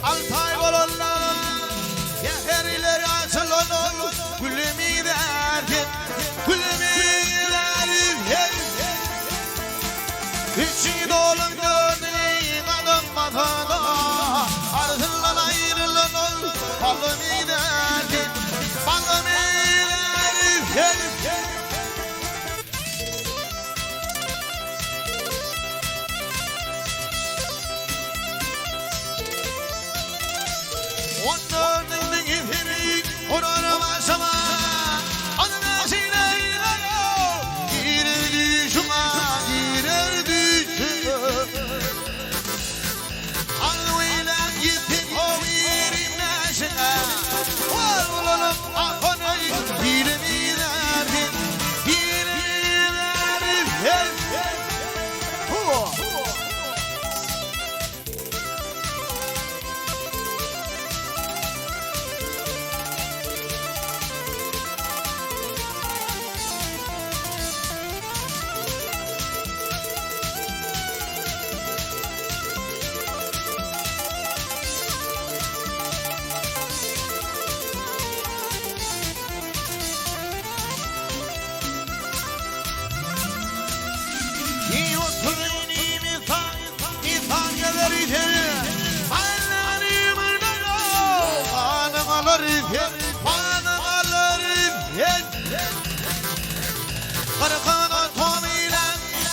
Altay olanlar Yeterileri açılanır Gülümü derdim Gülümü derdim İçi dolun gördüğün alınmadan Ardından ayrılanır Balımı derdim Balımı derdim Onların gibi oranı başıma Onun esine girer düşüme Anıyla gittim o yerin neşine Var olalım afanayı Dilimi derdim Dilimi derdim Karıkana tomuyla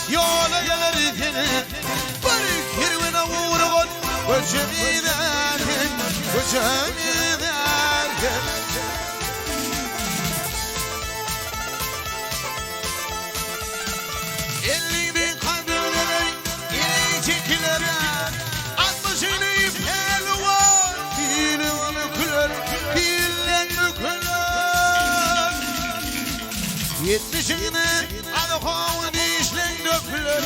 yola gelirken Bir kirvine vurgun Göçümü derken Göçümü derken Elliğin kadınları yine çekilir 60'ını pelvan Dilin bükülür Dilin bükülür 70'ini alkoğun dişlen dökülür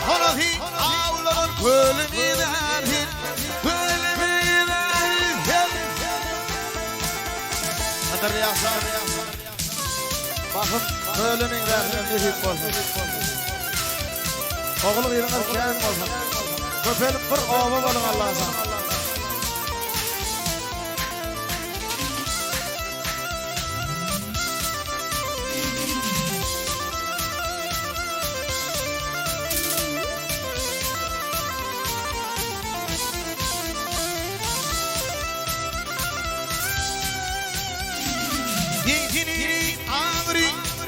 Konahi avlanır Kölümü derdim Kölümü derdim Hadi riyasar Bakın Kölümün derdim Nefik olsun Oğlum yerine kerim olsun Köpelik bir oğlu olun Allah'a sana Yekini ağrı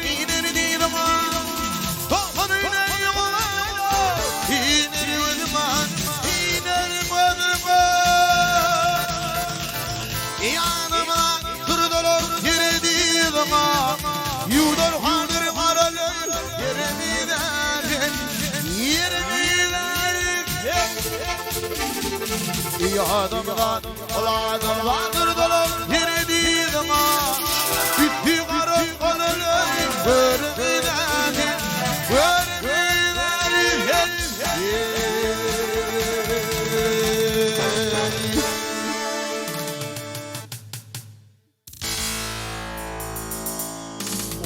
inerdi zaman Topanıyla yuvalayla İnerdi zaman İnerdi zaman Yanıma durdular girdi zaman Yudar hadır maralı Yerimi derdim Yerimi derdim Yanımdan Oladırlar durdular girdi zaman Bitti karım kanalım Görmeden Görmeden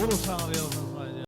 Olur sana arayalım